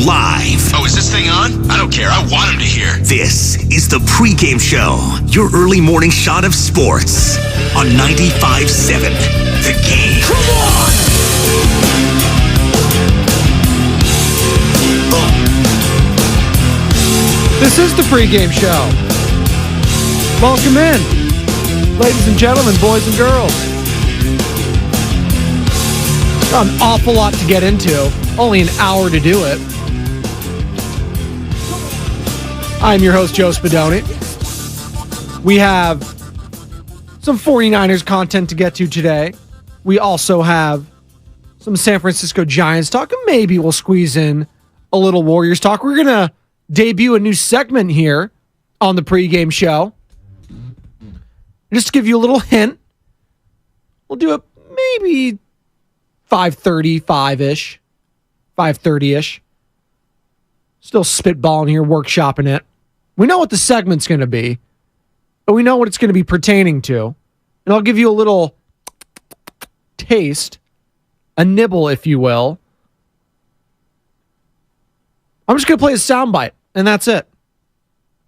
live. Oh, is this thing on? I don't care. I want him to hear. This is the Pregame Show, your early morning shot of sports on 95.7 The Game. Come on! This is the Pregame Show. Welcome in, ladies and gentlemen, boys and girls. Got an awful lot to get into. Only an hour to do it. I'm your host, Joe Spadoni. We have some 49ers content to get to today. We also have some San Francisco Giants talk, and maybe we'll squeeze in a little Warriors talk. We're going to debut a new segment here on the Pregame Show. Just to give you a little hint, we'll do it maybe 5:35-ish, 5:30-ish. Still spitballing here, workshopping it. We know what the segment's going to be, but we know what it's going to be pertaining to. And I'll give you a little taste, a nibble, if you will. I'm just going to play a soundbite, and that's it.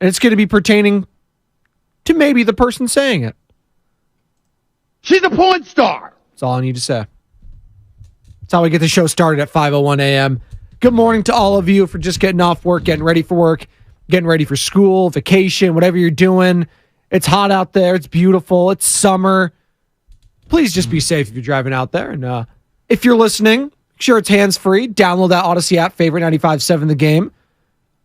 And it's going to be pertaining to maybe the person saying it. She's a porn star. That's all I need to say. That's how we get the show started at 5:01 a.m. Good morning to all of you for just getting off work, getting ready for work, getting ready for school, vacation, whatever you're doing. It's hot out there. It's beautiful. It's summer. Please just be safe if you're driving out there. And if you're listening, make sure it's hands-free. Download that Odyssey app, favorite 95.7 The Game.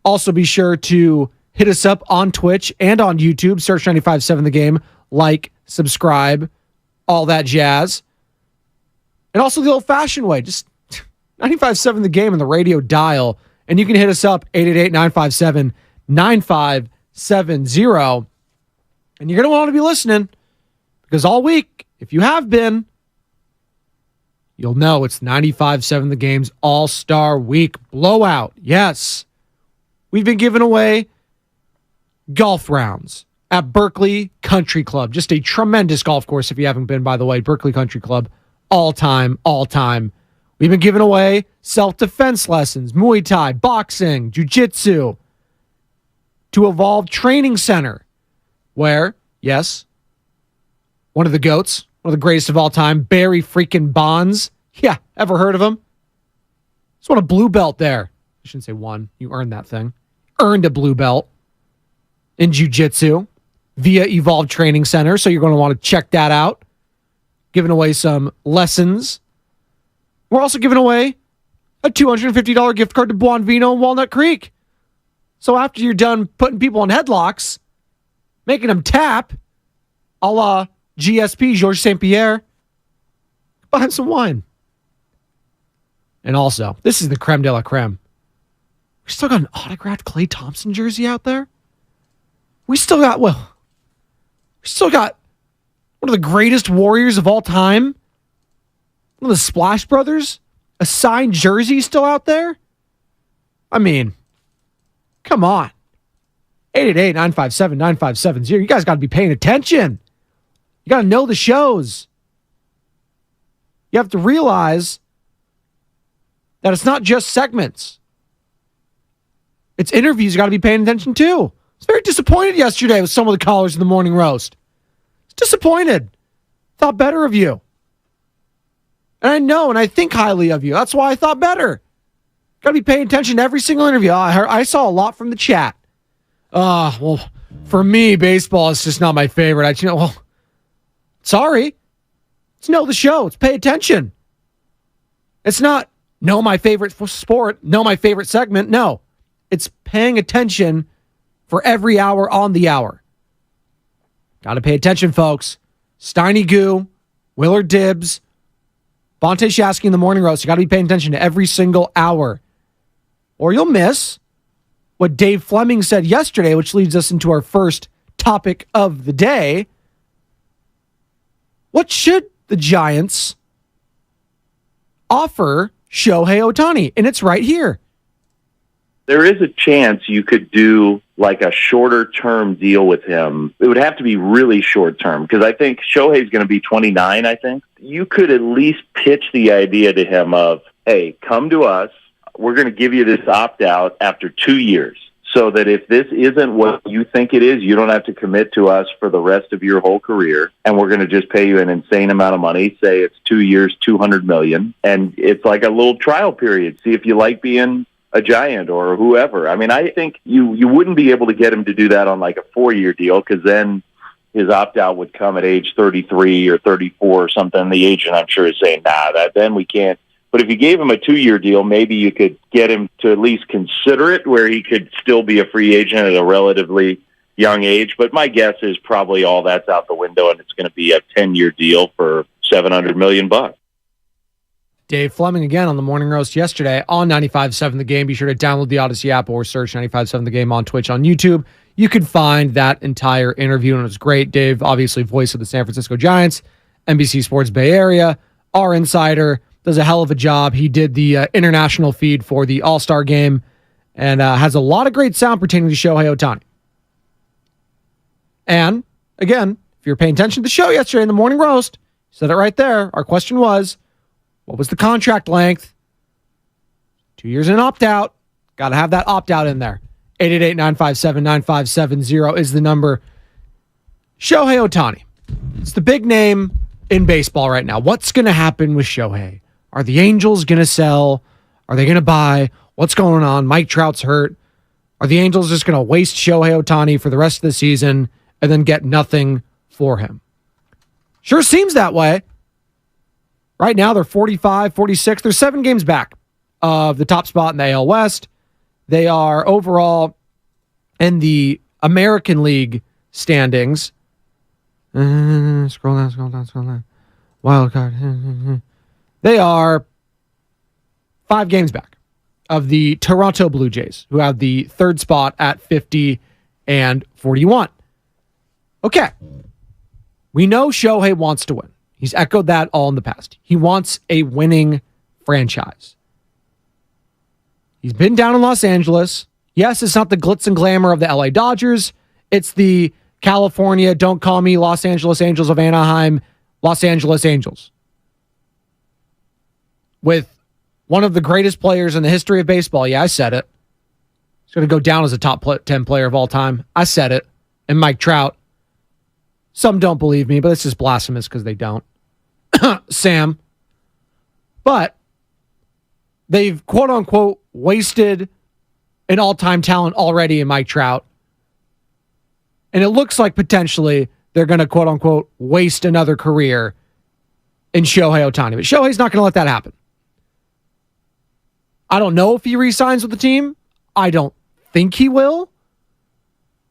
Also be sure to hit us up on Twitch and on YouTube. Search 95.7 The Game. Like, subscribe, all that jazz. And also the old-fashioned way. Just 95.7 The Game on the radio dial. And you can hit us up, 888-957-9570. And you're going to want to be listening. Because all week, if you have been, you'll know it's 95.7 The Game's All-Star Week blowout. Yes. We've been giving away golf rounds at Berkeley Country Club. Just a tremendous golf course if you haven't been, by the way. Berkeley Country Club. All time. We've been giving away self-defense lessons, Muay Thai, boxing, jiu-jitsu, to Evolve Training Center, where, yes, one of the GOATs, one of the greatest of all time, Barry freaking Bonds. Yeah, ever heard of him? Just won a blue belt there. I shouldn't say won. You earned that thing. Earned a blue belt in jiu-jitsu via Evolve Training Center, so you're going to want to check that out. Giving away some lessons. We're also giving away a $250 gift card to Buon Vino in Walnut Creek. So after you're done putting people in headlocks, making them tap, a la GSP, Georges St. Pierre, buy him some wine. And also, this is the creme de la creme. We still got an autographed Klay Thompson jersey out there. We still got one of the greatest Warriors of all time. One of the Splash Brothers. A signed jersey still out there. I mean, come on. 888-957-9570. You guys got to be paying attention. You got to know the shows. You have to realize that it's not just segments. It's interviews you got to be paying attention to. I was very disappointed yesterday with some of the callers in the morning roast. Disappointed. Thought better of you. And I know and I think highly of you. That's why I thought better. Got to be paying attention to every single interview. I saw a lot from the chat. Well, for me, baseball is just not my favorite. Sorry. It's know the show. It's pay attention. It's not know my favorite sport, know my favorite segment. No. It's paying attention for every hour on the hour. Got to pay attention, folks. Steiny Goo, Willard Dibbs, Bonte Shasky in the morning roast. You got to be paying attention to every single hour. Or you'll miss what Dave Fleming said yesterday, which leads us into our first topic of the day. What should the Giants offer Shohei Ohtani? And it's right here. There is a chance you could do like a shorter term deal with him. It would have to be really short term because I think Shohei's going to be 29, I think. You could at least pitch the idea to him of, hey, come to us. we're going to give you this opt-out after 2 years, so that if this isn't what you think it is, you don't have to commit to us for the rest of your whole career, and we're going to just pay you an insane amount of money. Say it's 2 years, $200 million, and it's like a little trial period. See if you like being a Giant or whoever. I mean, I think you wouldn't be able to get him to do that on like a 4-year deal, because then his opt-out would come at age 33 or 34 or something. The agent, I'm sure, is saying, then we can't. But if you gave him a 2-year deal, maybe you could get him to at least consider it, where he could still be a free agent at a relatively young age. But my guess is probably all that's out the window, and it's going to be a 10-year deal for $700 million. Dave Fleming again on the Morning Roast yesterday on 95.7 The Game. Be sure to download the Odyssey app or search 95.7 The Game on Twitch, on YouTube. You can find that entire interview, and it was great. Dave, obviously voice of the San Francisco Giants, NBC Sports Bay Area, our insider, does a hell of a job. He did the international feed for the All-Star game and has a lot of great sound pertaining to Shohei Ohtani. And, again, if you're paying attention to the show yesterday in the Morning Roast, said it right there. Our question was, what was the contract length? 2 years in opt-out. Got to have that opt-out in there. 888-957-9570 is the number. Shohei Ohtani. It's the big name in baseball right now. What's going to happen with Shohei? Are the Angels going to sell? Are they going to buy? What's going on? Mike Trout's hurt. Are the Angels just going to waste Shohei Ohtani for the rest of the season and then get nothing for him? Sure seems that way. Right now, they're 45, 46. They're 7 games back of the top spot in the AL West. They are overall in the American League standings. Scroll down. Wild card. They are 5 games back of the Toronto Blue Jays, who have the 3rd spot at 50 and 41. Okay. We know Shohei wants to win. He's echoed that all in the past. He wants a winning franchise. He's been down in Los Angeles. Yes, it's not the glitz and glamour of the LA Dodgers. It's the California, don't call me Los Angeles Angels of Anaheim, Los Angeles Angels. With one of the greatest players in the history of baseball. Yeah, I said it. He's going to go down as a top 10 player of all time. I said it. And Mike Trout. Some don't believe me, but it's just blasphemous because they don't. Sam. But they've, quote unquote, wasted an all-time talent already in Mike Trout. And it looks like potentially they're going to, quote unquote, waste another career in Shohei Ohtani. But Shohei's not going to let that happen. I don't know if he re-signs with the team. I don't think he will.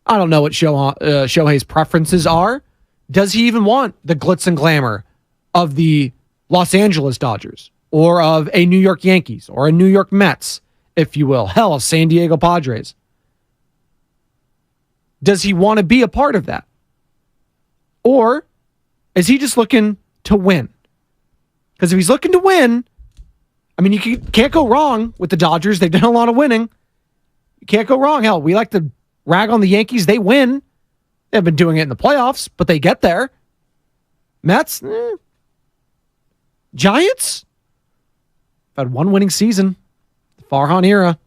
I don't know what Shohei's preferences are. Does he even want the glitz and glamour of the Los Angeles Dodgers or of a New York Yankees or a New York Mets, if you will? Hell, San Diego Padres. Does he want to be a part of that? Or is he just looking to win? Because if he's looking to win, I mean, you can't go wrong with the Dodgers. They've done a lot of winning. You can't go wrong. Hell, we like to rag on the Yankees. They win. They've been doing it in the playoffs, but they get there. Mets? Giants? Had one winning season. The Farhan era.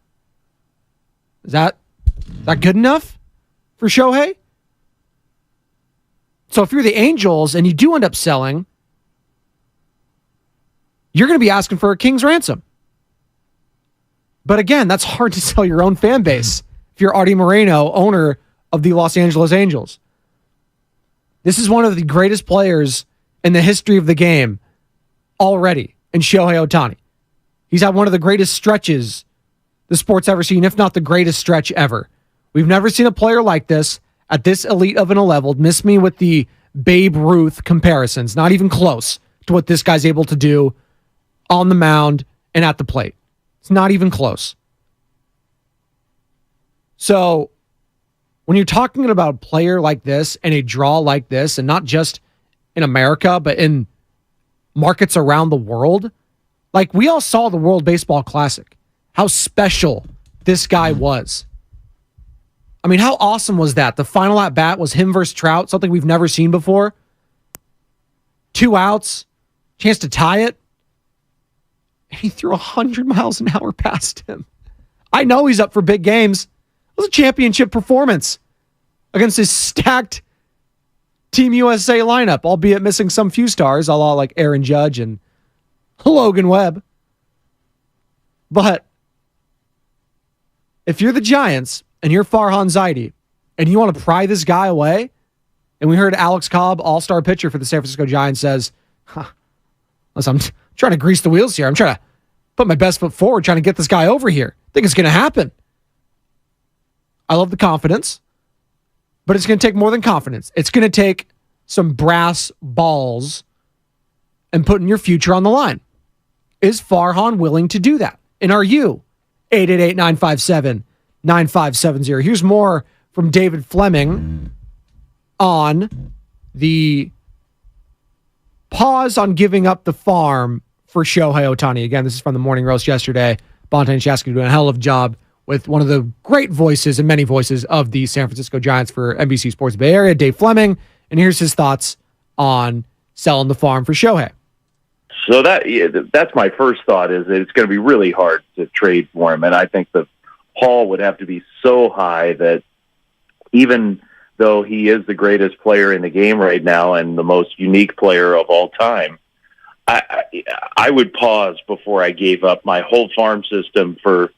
Is that good enough for Shohei? So if you're the Angels and you do end up selling, you're going to be asking for a king's ransom. But again, that's hard to sell your own fan base if you're Artie Moreno, owner of the Los Angeles Angels. This is one of the greatest players in the history of the game already in Shohei Ohtani. He's had one of the greatest stretches the sport's ever seen, if not the greatest stretch ever. We've never seen a player like this at this elite of an level. Miss me with the Babe Ruth comparisons. Not even close to what this guy's able to do on the mound and at the plate. It's not even close. So when you're talking about a player like this and a draw like this, and not just in America, but in markets around the world, like we all saw the World Baseball Classic, how special this guy was. I mean, how awesome was that? The final at bat was him versus Trout, something we've never seen before. 2 outs, chance to tie it. and he threw 100 miles an hour past him. I know he's up for big games. It was a championship performance against his stacked Team USA lineup, albeit missing some few stars, a la like Aaron Judge and Logan Webb. But if you're the Giants and you're Farhan Zaidi and you want to pry this guy away, and we heard Alex Cobb, all-star pitcher for the San Francisco Giants, says, listen, I'm trying to grease the wheels here. I'm trying to put my best foot forward, trying to get this guy over here. I think it's going to happen. I love the confidence, but it's going to take more than confidence. It's going to take some brass balls and putting your future on the line. Is Farhan willing to do that? And are you? 888-957-9570. Here's more from David Fleming on the pause on giving up the farm for Shohei Ohtani. Again, this is from the Morning Roast yesterday. Bonta and Shasky doing a hell of a job with one of the great voices and many voices of the San Francisco Giants for NBC Sports Bay Area, Dave Fleming. And here's his thoughts on selling the farm for Shohei. So that's my first thought, is that it's going to be really hard to trade for him. And I think the haul would have to be so high that even though he is the greatest player in the game right now and the most unique player of all time, I would pause before I gave up my whole farm system for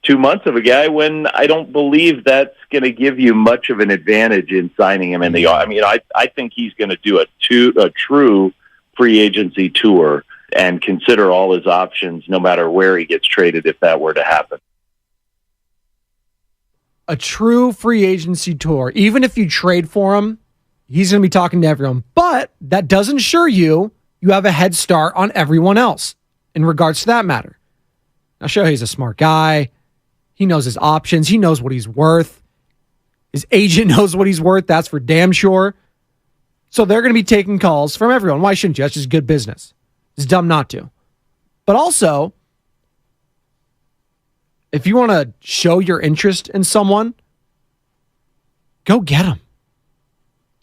2 months of a guy when I don't believe that's going to give you much of an advantage in signing him in the. I mean, I think he's going to do a true free agency tour and consider all his options, no matter where he gets traded, if that were to happen. A true free agency tour. Even if you trade for him, he's going to be talking to everyone. But that does ensure you have a head start on everyone else in regards to that matter. Now, Shohei's a smart guy. He knows his options. He knows what he's worth. His agent knows what he's worth. That's for damn sure. So they're going to be taking calls from everyone. Why shouldn't you? That's just good business. It's dumb not to. But also, if you want to show your interest in someone, go get them.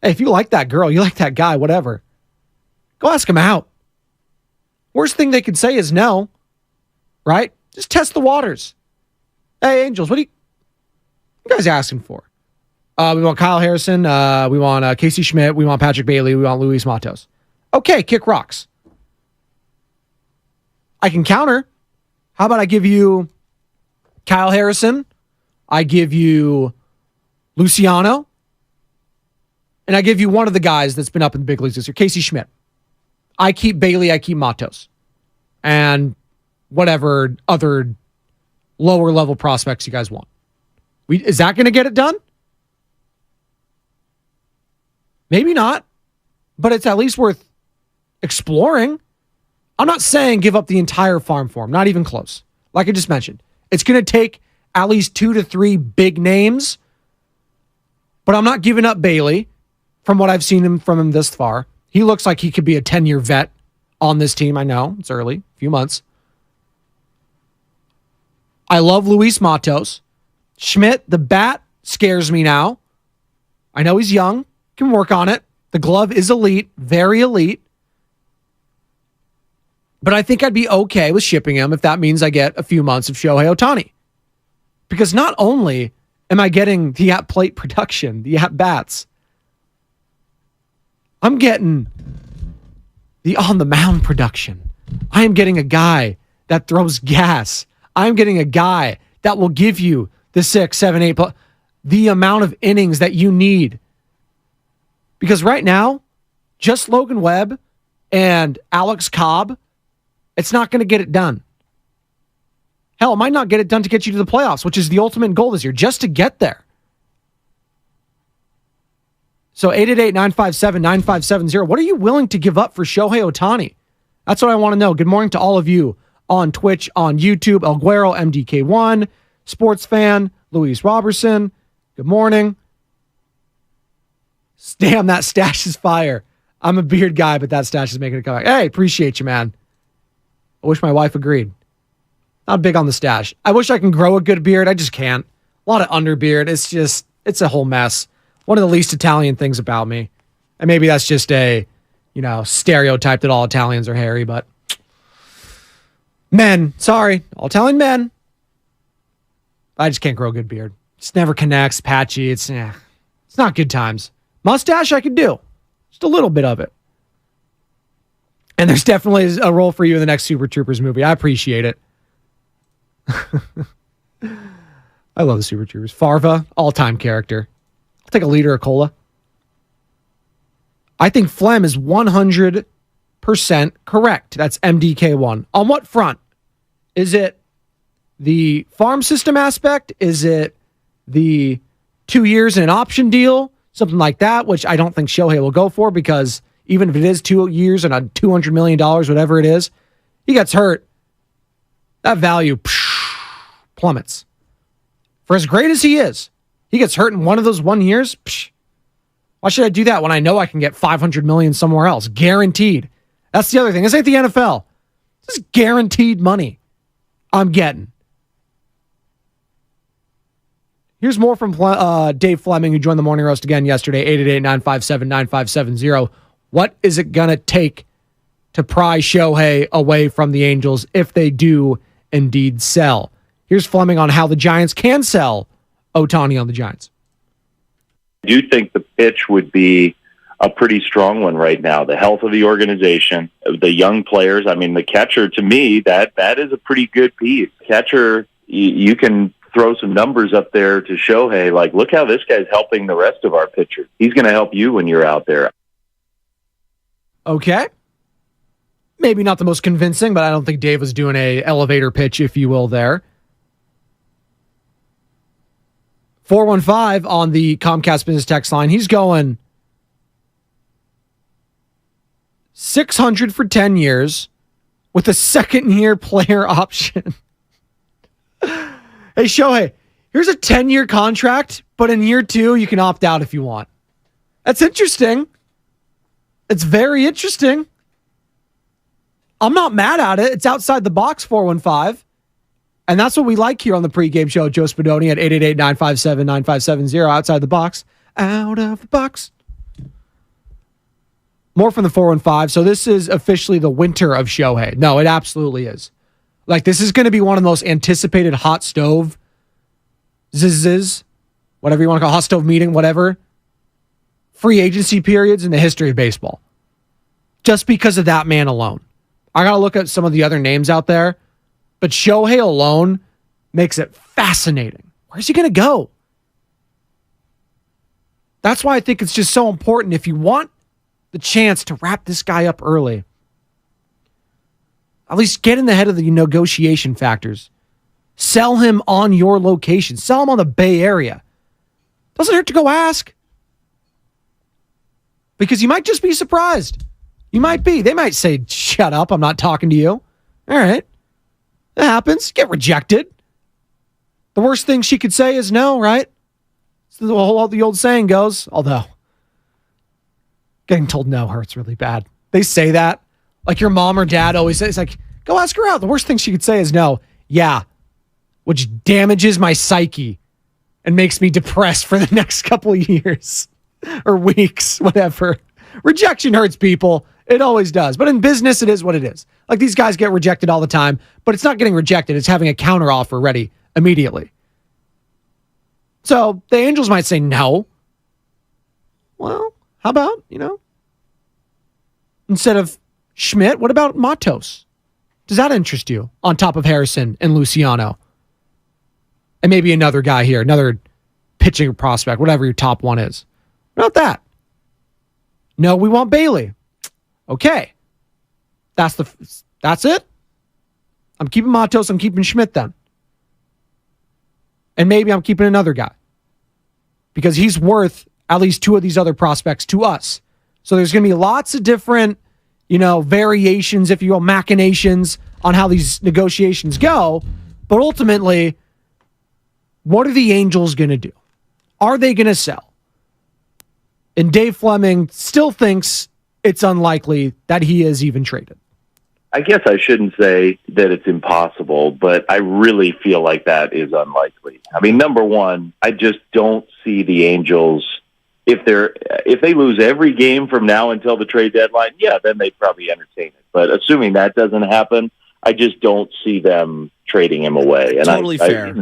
Hey, if you like that girl, you like that guy, whatever, go ask him out. Worst thing they could say is no, right? Just test the waters. Hey, Angels, what are you guys asking for? We want Kyle Harrison. We want Casey Schmidt. We want Patrick Bailey. We want Luis Matos. Okay, kick rocks. I can counter. How about I give you Kyle Harrison? I give you Luciano. And I give you one of the guys that's been up in the big leagues this year, Casey Schmidt. I keep Bailey. I keep Matos. And whatever other lower level prospects you guys want. Is that going to get it done? Maybe not, but it's at least worth exploring. I'm not saying give up the entire farm for him, not even close. Like I just mentioned, it's going to take at least 2 to 3 big names, but I'm not giving up Bailey from what I've seen from him this far. He looks like he could be a 10-year vet on this team. I know it's early, a few months. I love Luis Matos. Schmidt, the bat scares me now. I know he's young, can work on it. The glove is elite, very elite. But I think I'd be okay with shipping him if that means I get a few months of Shohei Ohtani. Because not only am I getting the at-plate production, the at-bats, I'm getting the on-the-mound production. I am getting a guy that throws gas. I'm getting a guy that will give you the 6, 7, 8, the amount of innings that you need. Because right now, just Logan Webb and Alex Cobb, it's not going to get it done. Hell, it might not get it done to get you to the playoffs, which is the ultimate goal this year, just to get there. So 888-957-9570. What are you willing to give up for Shohei Ohtani? That's what I want to know. Good morning to all of you on Twitch, on YouTube. El Guero, MDK1, Sports Fan, Luis Robertson. Good morning. Damn, that stash is fire. I'm a beard guy, but that stash is making a comeback. Hey, appreciate you, man. I wish my wife agreed. Not big on the stash. I wish I can grow a good beard. I just can't. A lot of underbeard. It's a whole mess. One of the least Italian things about me. And maybe that's just a, stereotype that all Italians are hairy, but Men, sorry, all telling men. I just can't grow a good beard. Just never connects, patchy. It's not good times. Mustache, I could do. Just a little bit of it. And there's definitely a role for you in the next Super Troopers movie. I appreciate it. I love the Super Troopers. Farva, all-time character. I'll take a liter of cola. I think phlegm is 100% correct. That's MDK1. On what front? Is it the farm system aspect? Is it the 2 years in an option deal? Something like that, which I don't think Shohei will go for, because even if it is 2 years and a $200 million, whatever it is, he gets hurt. That value plummets. For as great as he is, he gets hurt in one of those 1 years. Why should I do that when I know I can get $500 million somewhere else? Guaranteed. That's the other thing. This ain't the NFL. This is guaranteed money I'm getting. Here's more from Dave Fleming, who joined the Morning Roast again yesterday, 888-957-9570. What is it going to take to pry Shohei away from the Angels if they do indeed sell? Here's Fleming on how the Giants can sell Ohtani on the Giants. I do think the pitch would be a pretty strong one right now. The health of the organization, the young players. I mean, the catcher, to me, that is a pretty good piece. Catcher, you can throw some numbers up there to Shohei, like, look how this guy's helping the rest of our pitchers. He's going to help you when you're out there. Okay. Maybe not the most convincing, but I don't think Dave was doing a elevator pitch, if you will, there. 415 on the Comcast Business text line. He's going 600 for 10 years with a second-year player option. Hey, Shohei, here's a 10-year contract, but in year 2, you can opt out if you want. That's interesting. It's very interesting. I'm not mad at it. It's outside the box, 415. And that's what we like here on the pregame show. Joe Spadoni at 888-957-9570. Outside the box. Out of the box. More from the 415. So this is officially the winter of Shohei. No, it absolutely is. Like, this is going to be one of the most anticipated hot stove zizzes, whatever you want to call it, hot stove meeting, whatever, free agency periods in the history of baseball. Just because of that man alone. I got to look at some of the other names out there, but Shohei alone makes it fascinating. Where's he going to go? That's why I think it's just so important, if you want the chance to wrap this guy up early, at least get in the head of the negotiation factors. Sell him on your location. Sell him on the Bay Area. Doesn't hurt to go ask. Because you might just be surprised. You might be. They might say, shut up, I'm not talking to you. All right. That happens. Get rejected. The worst thing she could say is no, right? So the old saying goes, although getting told no hurts really bad. They say that. Like your mom or dad always says, like, go ask her out. The worst thing she could say is no. Yeah. Which damages my psyche and makes me depressed for the next couple of years or weeks, whatever. Rejection hurts people. It always does. But in business, it is what it is. Like, these guys get rejected all the time, but it's not getting rejected. It's having a counter offer ready immediately. So the Angels might say no. Well, how about, instead of Schmidt, what about Matos? Does that interest you on top of Harrison and Luciano? And maybe another guy here, another pitching prospect, whatever your top one is. What about that? No, we want Bailey. Okay. That's it? I'm keeping Matos, I'm keeping Schmidt then. And maybe I'm keeping another guy. Because he's worth at least two of these other prospects to us. So there's going to be lots of different, variations, if you will, machinations on how these negotiations go. But ultimately, what are the Angels going to do? Are they going to sell? And Dave Fleming still thinks it's unlikely that he is even traded. I guess I shouldn't say that it's impossible, but I really feel like that is unlikely. I mean, number one, I just don't see the Angels, if they lose every game from now until the trade deadline, yeah, then they'd probably entertain it. But assuming that doesn't happen, I just don't see them trading him away. And Totally fair.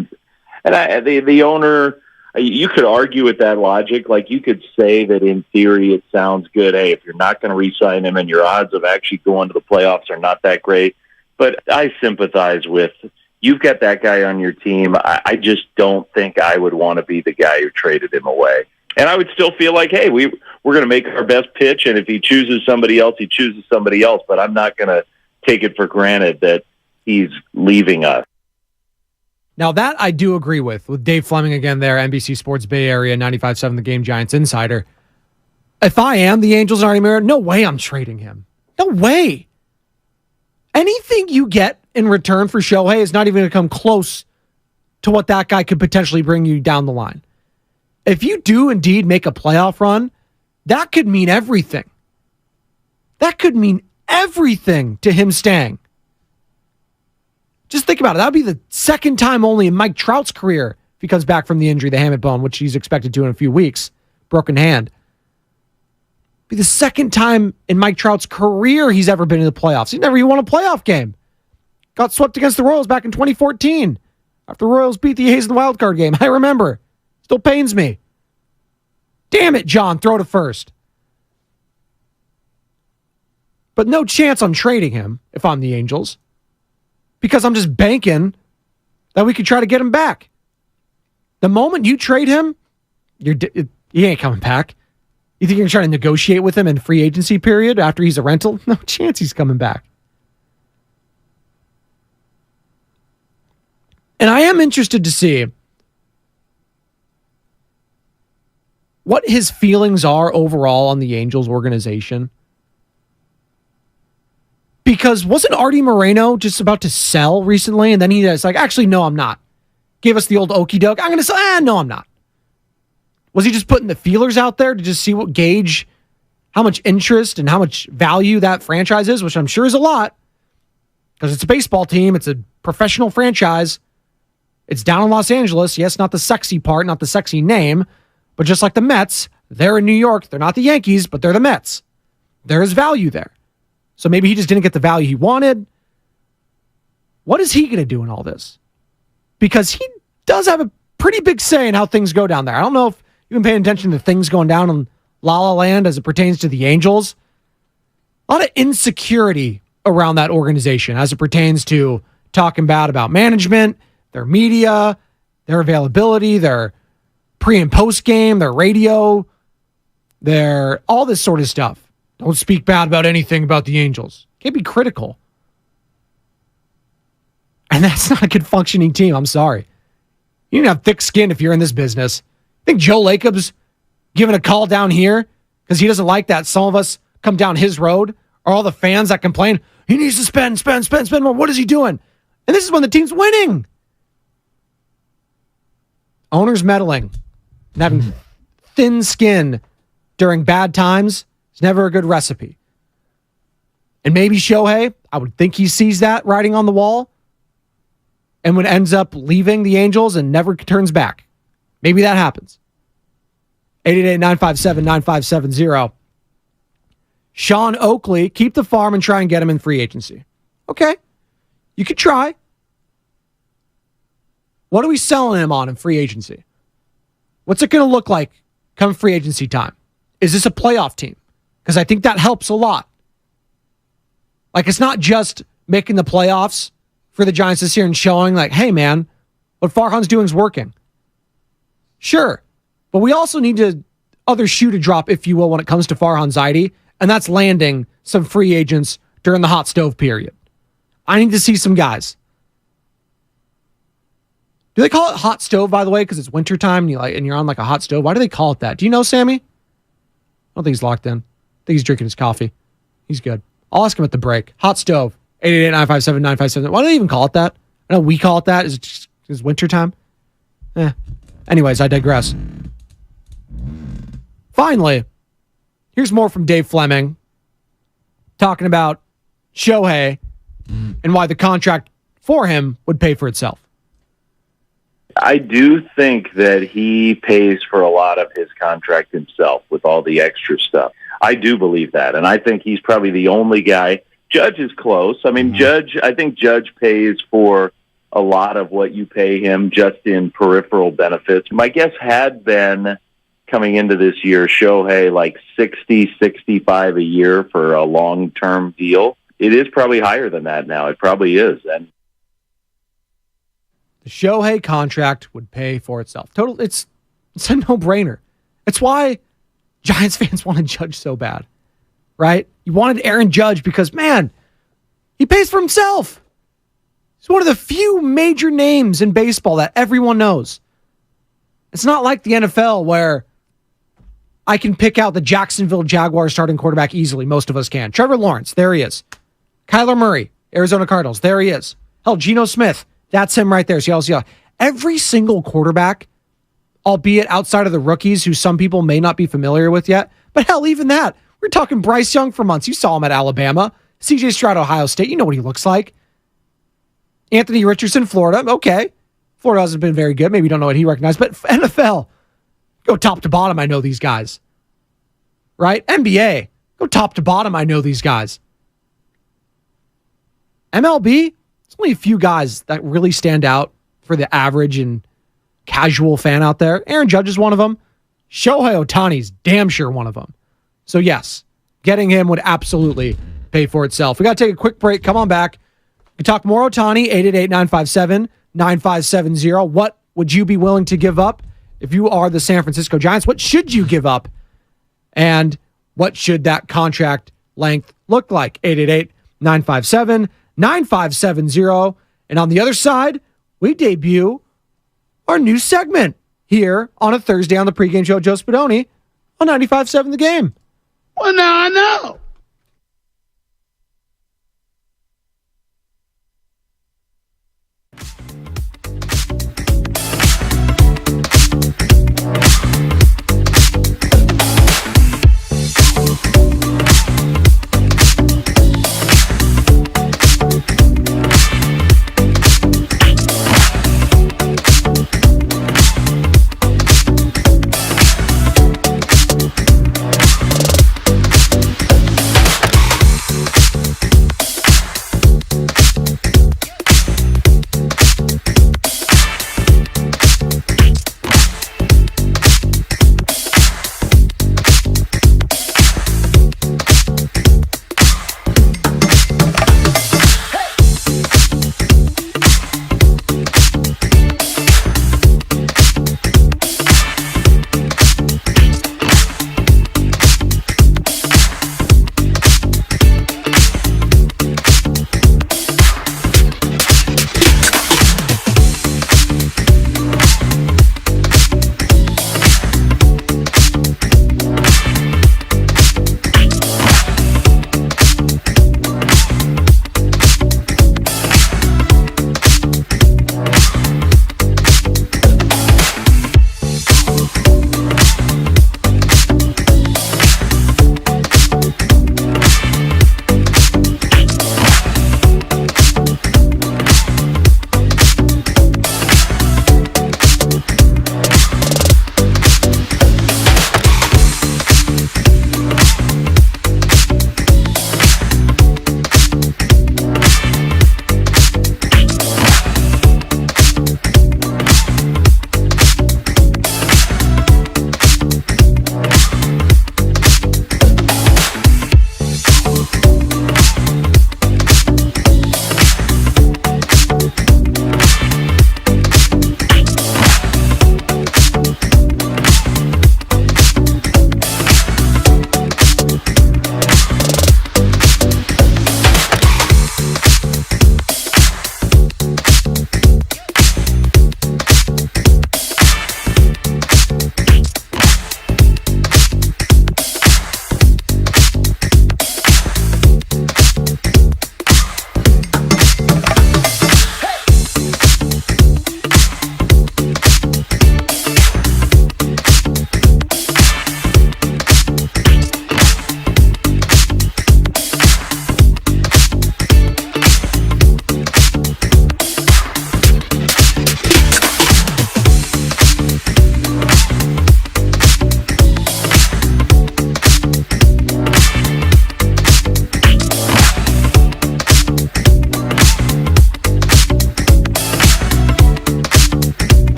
The owner, you could argue with that logic. Like, you could say that in theory it sounds good. Hey, if you're not going to re-sign him and your odds of actually going to the playoffs are not that great. But I sympathize with, you've got that guy on your team. I just don't think I would want to be the guy who traded him away. And I would still feel like, hey, we're going to make our best pitch, and if he chooses somebody else, he chooses somebody else. But I'm not going to take it for granted that he's leaving us. Now, that I do agree with Dave Fleming again there, NBC Sports Bay Area, 95.7 The Game Giants insider. If I am the Angels and Artie Mayer, no way I'm trading him. No way. Anything you get in return for Shohei is not even going to come close to what that guy could potentially bring you down the line. If you do indeed make a playoff run, that could mean everything. That could mean everything to him staying. Just think about it. That would be the second time only in Mike Trout's career if he comes back from the injury, the hamate bone, which he's expected to in a few weeks, broken hand. Be the second time in Mike Trout's career he's ever been in the playoffs. He never even won a playoff game. Got swept against the Royals back in 2014 after the Royals beat the A's in the wild card game. I remember. Still pains me. Damn it, John. Throw to first. But no chance on trading him if I'm the Angels, because I'm just banking that we could try to get him back. The moment you trade him, he ain't coming back. You think you're trying to negotiate with him in free agency period after he's a rental? No chance he's coming back. And I am interested to see what his feelings are overall on the Angels organization. Because wasn't Artie Moreno just about to sell recently? And then he was like, actually, no, I'm not. Gave us the old okie doke. I'm going to sell. No, I'm not. Was he just putting the feelers out there to just see what gauge how much interest and how much value that franchise is, which I'm sure is a lot, because it's a baseball team. It's a professional franchise. It's down in Los Angeles. Yes, not the sexy part, not the sexy name, but just like the Mets, they're in New York. They're not the Yankees, but they're the Mets. There is value there. So maybe he just didn't get the value he wanted. What is he going to do in all this? Because he does have a pretty big say in how things go down there. I don't know if you've been paying attention to things going down in La La Land as it pertains to the Angels. A lot of insecurity around that organization as it pertains to talking bad about management, their media, their availability, their pre and post game, their radio, their all this sort of stuff. Don't speak bad about anything about the Angels. Can't be critical. And that's not a good functioning team. I'm sorry. You need to have thick skin if you're in this business. I think Joe Lacob's giving a call down here because he doesn't like that some of us come down his road, or all the fans that complain, he needs to spend more. What is he doing? And this is when the team's winning. Owners meddling and having thin skin during bad times is never a good recipe. And maybe Shohei, I would think he sees that writing on the wall, and when ends up leaving the Angels and never turns back. Maybe that happens. 888-957-9570. Sean Oakley, keep the farm and try and get him in free agency. Okay. You could try. What are we selling him on in free agency? What's it going to look like come free agency time? Is this a playoff team? Because I think that helps a lot. Like, it's not just making the playoffs for the Giants this year and showing like, hey, man, what Farhan's doing is working. Sure. But we also need to other shoe to drop, if you will, when it comes to Farhan Zaidi, and that's landing some free agents during the hot stove period. I need to see some guys. Do they call it hot stove, by the way, because it's wintertime and you're on like a hot stove? Why do they call it that? Do you know, Sammy? I don't think he's locked in. I think he's drinking his coffee. He's good. I'll ask him at the break. Hot stove. 888-957-9570. Why do they even call it that? I know we call it that. Is it just is wintertime? Anyways, I digress. Finally, here's more from Dave Fleming talking about Shohei and why the contract for him would pay for itself. I do think that he pays for a lot of his contract himself with all the extra stuff. I do believe that. And I think he's probably the only guy. Judge is close. I mean, I think Judge pays for a lot of what you pay him just in peripheral benefits. My guess had been coming into this year, Shohei like 60, 65 a year for a long-term deal. It is probably higher than that now. It probably is. And the Shohei contract would pay for itself. It's a no-brainer. It's why Giants fans wanted Judge so bad, right? You wanted Aaron Judge because, man, he pays for himself. He's one of the few major names in baseball that everyone knows. It's not like the NFL where I can pick out the Jacksonville Jaguars starting quarterback easily. Most of us can. Trevor Lawrence, there he is. Kyler Murray, Arizona Cardinals, there he is. Hell, Geno Smith, that's him right there. See, every single quarterback, albeit outside of the rookies who some people may not be familiar with yet, but hell, even that. We're talking Bryce Young for months. You saw him at Alabama. CJ Stroud, Ohio State. You know what he looks like. Anthony Richardson, Florida. Okay. Florida hasn't been very good. Maybe you don't know what he recognized, but NFL, go top to bottom, I know these guys. Right? NBA, go top to bottom, I know these guys. MLB, it's only a few guys that really stand out for the average and casual fan out there. Aaron Judge is one of them. Shohei Ohtani's damn sure one of them. So yes, getting him would absolutely pay for itself. We got to take a quick break. Come on back. We can talk more Ohtani, 888-957-9570. What would you be willing to give up if you are the San Francisco Giants? What should you give up? And what should that contract length look like? 888-957-9570. And on the other side, we debut our new segment here on a Thursday on the pregame show. Joe Spadoni on 95.7 The Game. Well, now I know.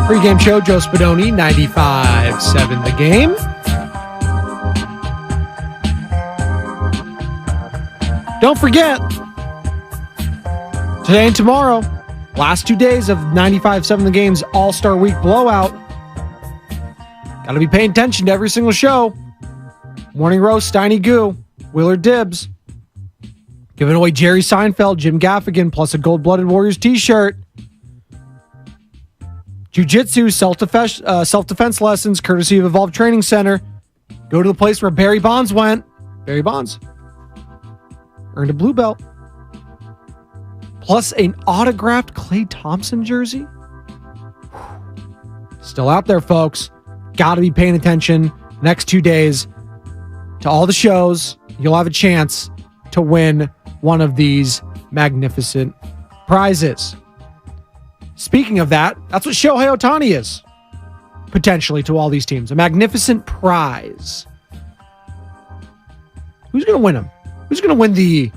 Pregame show, Joe Spadoni, 95.7 The Game. Don't forget, today and tomorrow, last 2 days of 95.7 The Game's All-Star Week blowout. Got to be paying attention to every single show. Morning Roast, Steiny Goo, Willard Dibbs. Giving away Jerry Seinfeld, Jim Gaffigan, plus a Gold-Blooded Warriors t-shirt. Jiu-Jitsu, self-defense lessons, courtesy of Evolve Training Center. Go to the place where Barry Bonds went. Barry Bonds earned a blue belt. Plus an autographed Klay Thompson jersey. Still out there, folks. Got to be paying attention next 2 days to all the shows. You'll have a chance to win one of these magnificent prizes. Speaking of that, that's what Shohei Ohtani is, potentially, to all these teams. A magnificent prize. Who's going to win them? Who's going to win the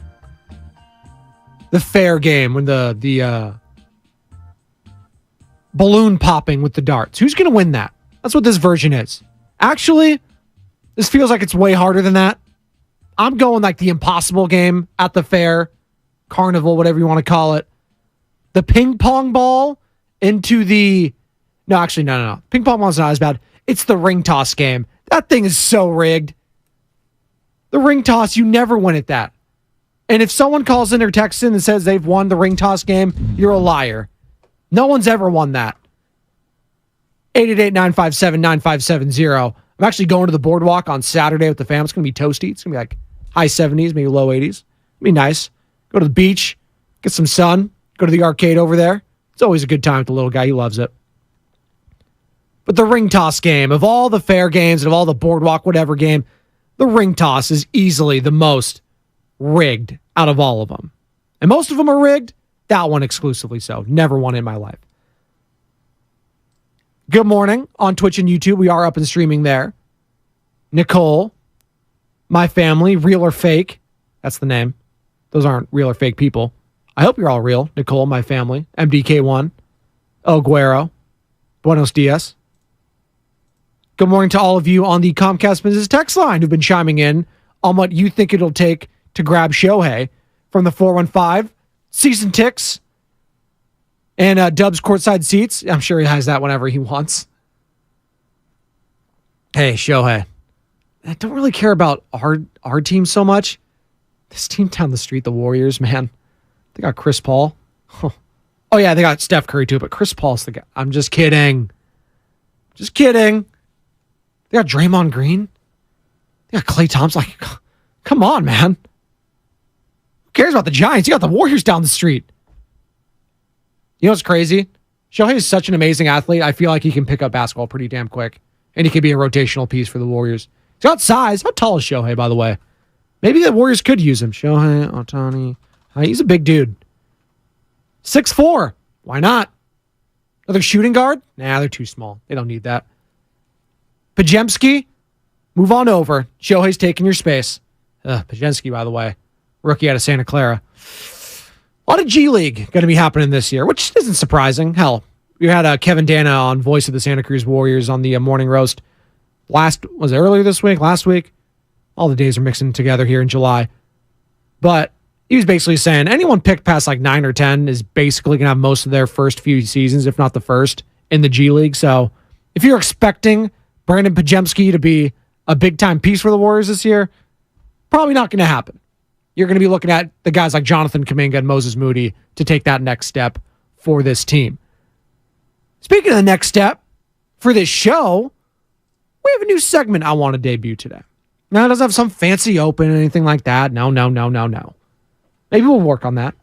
fair game, when the balloon popping with the darts? Who's going to win that? That's what this version is. Actually, this feels like it's way harder than that. I'm going like the impossible game at the fair, carnival, whatever you want to call it. The ping pong ball into the... No. Ping pong ball's not as bad. It's the ring toss game. That thing is so rigged. The ring toss, you never win at that. And if someone calls in or texts in and says they've won the ring toss game, you're a liar. No one's ever won that. 888-957-9570. I'm actually going to the boardwalk on Saturday with the fam. It's going to be toasty. It's going to be like high 70s, maybe low 80s. It'll be nice. Go to the beach, get some sun, go to the arcade over there. It's always a good time with the little guy. He loves it. But the ring toss game, of all the fair games and of all the boardwalk whatever game, the ring toss is easily the most rigged out of all of them. And most of them are rigged. That one exclusively so. Never won in my life. Good morning on Twitch and YouTube. We are up and streaming there. Nicole, my family, real or fake. That's the name. Those aren't real or fake people. I hope you're all real. Nicole, my family. MDK1. El Guero. Buenos dias. Good morning to all of you on the Comcast Business text line who've been chiming in on what you think it'll take to grab Shohei from the 415. Season ticks. And Dub's courtside seats. I'm sure he has that whenever he wants. Hey, Shohei. I don't really care about our team so much. This team down the street, the Warriors, man. They got Chris Paul. Oh yeah, they got Steph Curry too, but Chris Paul's the guy. I'm just kidding. Just kidding. They got Draymond Green. They got Klay Thompson. Like, come on, man. Who cares about the Giants? You got the Warriors down the street. You know what's crazy? Shohei is such an amazing athlete. I feel like he can pick up basketball pretty damn quick. And he could be a rotational piece for the Warriors. He's got size. How tall is Shohei, by the way? Maybe the Warriors could use him. Shohei Ohtani. He's a big dude. 6'4". Why not? Another shooting guard? Nah, they're too small. They don't need that. Pajemski? Move on over. Shohei's taking your space. Pajemski, by the way. Rookie out of Santa Clara. A lot of G League going to be happening this year, which isn't surprising. Hell, we had Kevin Dana on Voice of the Santa Cruz Warriors on the Morning Roast. Was it earlier this week? Last week? All the days are mixing together here in July. But he was basically saying anyone picked past like 9 or 10 is basically going to have most of their first few seasons, if not the first, in the G League. So if you're expecting Brandon Pajemski to be a big-time piece for the Warriors this year, probably not going to happen. You're going to be looking at the guys like Jonathan Kuminga and Moses Moody to take that next step for this team. Speaking of the next step for this show, we have a new segment I want to debut today. Now, it doesn't have some fancy open or anything like that. No. Maybe we'll work on that.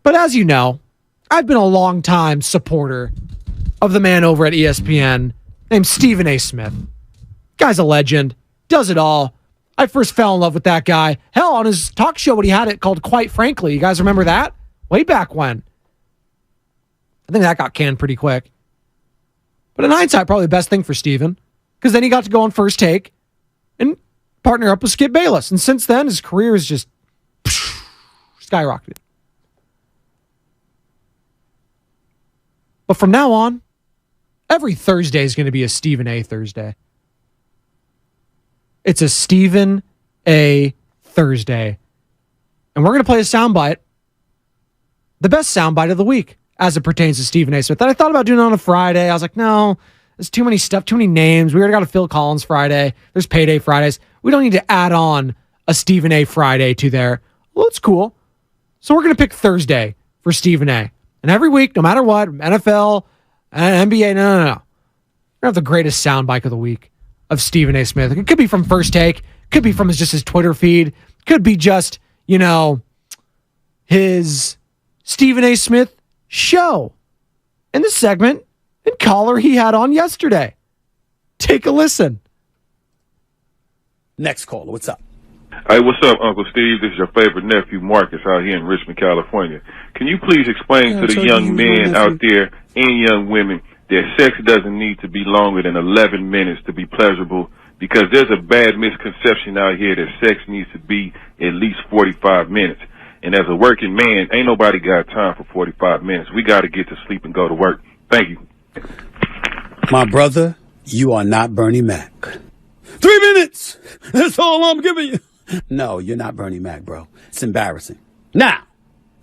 But as you know, I've been a long-time supporter of the man over at ESPN named Stephen A. Smith. Guy's a legend. Does it all. I first fell in love with that guy. Hell, on his talk show when he had it called Quite Frankly. You guys remember that? Way back when. I think that got canned pretty quick. But in hindsight, probably the best thing for Stephen. Because then he got to go on First Take and partner up with Skip Bayless. And since then, his career has just skyrocketed. But from now on, every Thursday is going to be a Stephen A. Thursday. It's a Stephen A. Thursday. And we're going to play a soundbite, the best soundbite of the week as it pertains to Stephen A. Smith. And I thought about doing it on a Friday. I was like, no, there's too many stuff, too many names. We already got a Phil Collins Friday. There's Payday Fridays. We don't need to add on a Stephen A. Friday to there. Well, it's cool. So we're going to pick Thursday for Stephen A. And every week, no matter what, NFL, NBA, no. We're going to have the greatest soundbite of the week of Stephen A. Smith. It could be from First Take. Could be from his Twitter feed. Could be just, his Stephen A. Smith show in the segment and caller he had on yesterday. Take a listen. Next caller, what's up? Hey, what's up, Uncle Steve? This is your favorite nephew, Marcus, out here in Richmond, California. Can you please explain to the young men out there and young women that sex doesn't need to be longer than 11 minutes to be pleasurable? Because there's a bad misconception out here that sex needs to be at least 45 minutes. And as a working man, ain't nobody got time for 45 minutes. We got to get to sleep and go to work. Thank you. My brother, you are not Bernie Mac. 3 minutes! That's all I'm giving you. No, you're not Bernie Mac, bro. It's embarrassing. Now,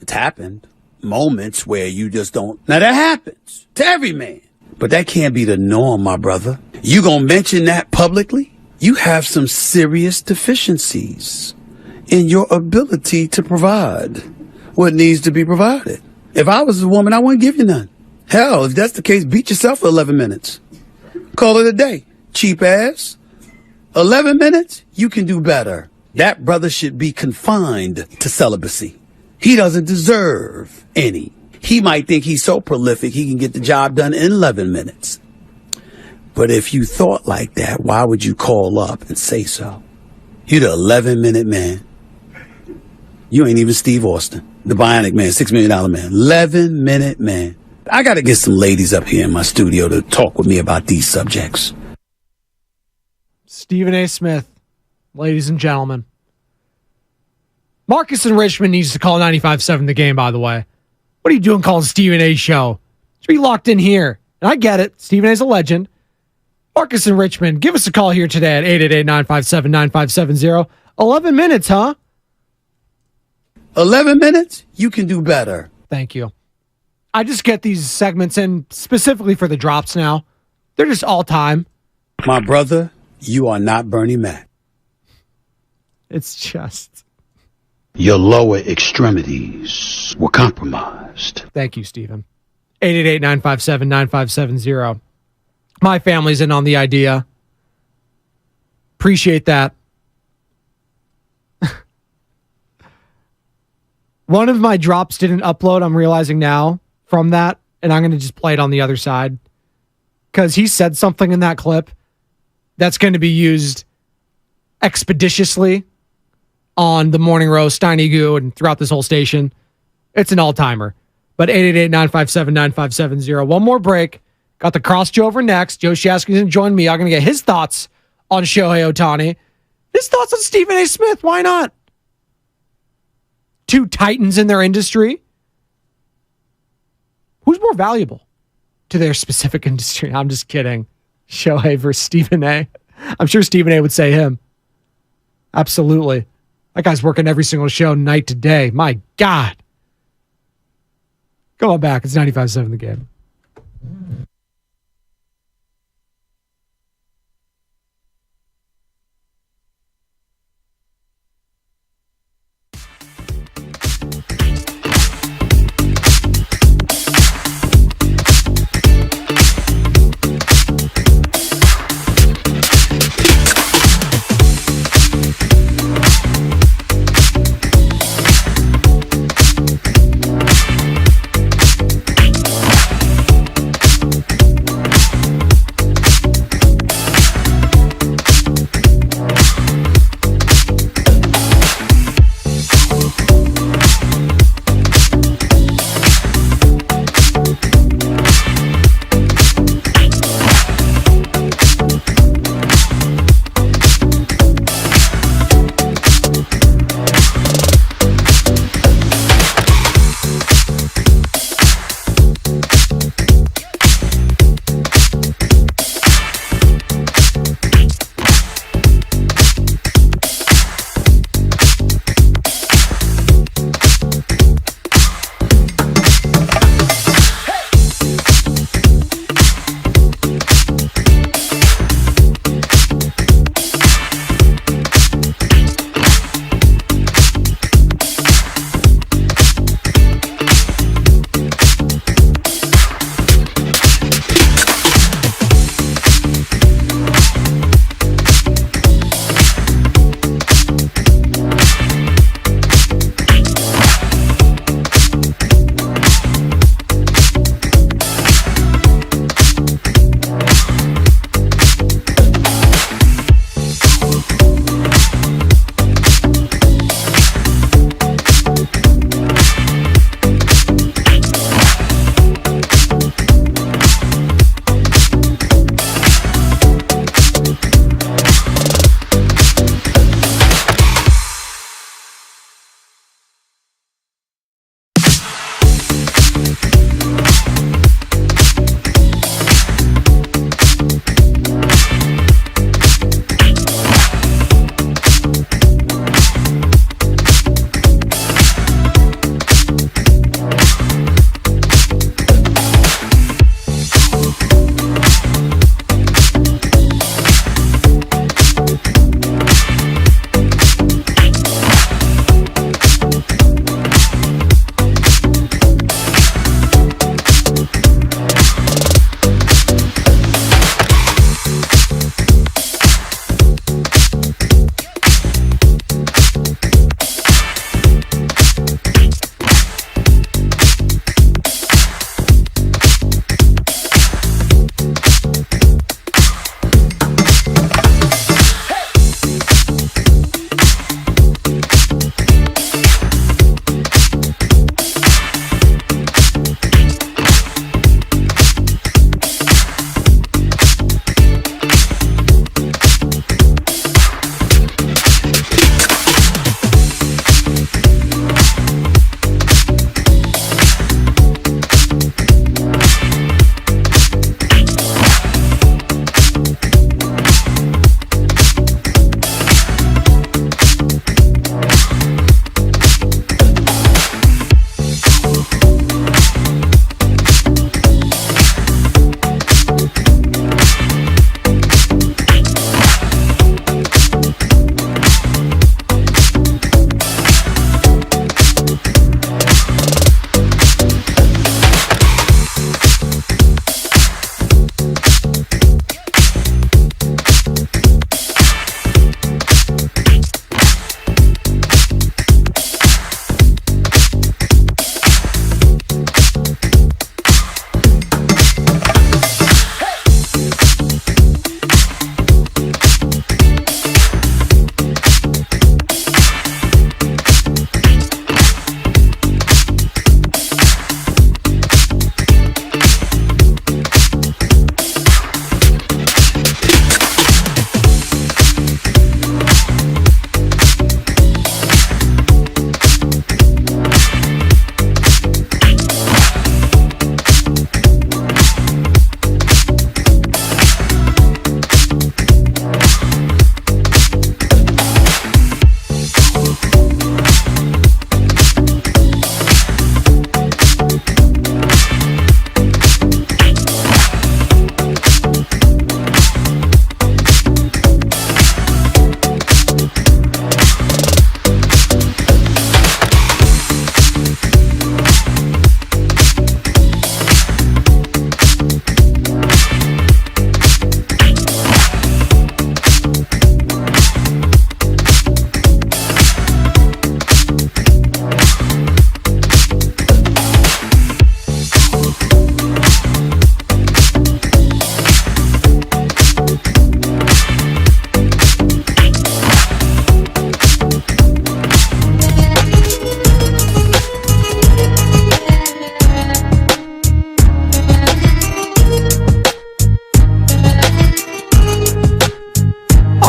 it's happened. Moments where you just don't. Now, that happens to every man. But that can't be the norm, my brother. You gonna mention that publicly? You have some serious deficiencies in your ability to provide what needs to be provided. If I was a woman, I wouldn't give you none. Hell, if that's the case, beat yourself for 11 minutes. Call it a day. Cheap ass. 11 minutes? You can do better. That brother should be confined to celibacy. He doesn't deserve any. He might think he's so prolific he can get the job done in 11 minutes. But if you thought like that, why would you call up and say so? You're the 11-minute man. You ain't even Steve Austin, the Bionic Man, $6 million man. 11-minute man. I got to get some ladies up here in my studio to talk with me about these subjects. Stephen A. Smith, ladies and gentlemen. Marcus in Richmond needs to call 95.7 The Game, by the way. What are you doing calling Stephen A.'s show? Should be locked in here. And I get it. Stephen A's a legend. Marcus in Richmond, give us a call here today at 888-957-9570. 11 minutes, huh? 11 minutes? You can do better. Thank you. I just get these segments in specifically for the drops now. They're just all time. My brother, you are not Bernie Mac. It's just... Your lower extremities were compromised. Thank you, Stephen. 888-957-9570. My family's in on the idea. Appreciate that. One of my drops didn't upload, I'm realizing now, from that, and I'm going to just play it on the other side. Because he said something in that clip that's going to be used expeditiously on the Morning Roast, Steiny Goo, and throughout this whole station. It's an all-timer. But 888-957-9570. One more break. Got the crossover next. Joe Shasky's going to join me. I'm going to get his thoughts on Shohei Ohtani. His thoughts on Stephen A. Smith. Why not? Two titans in their industry. Who's more valuable to their specific industry? I'm just kidding. Shohei versus Stephen A. I'm sure Stephen A. would say him. Absolutely. That guy's working every single show night to day. My God. Go on back. It's 95.7 The Game.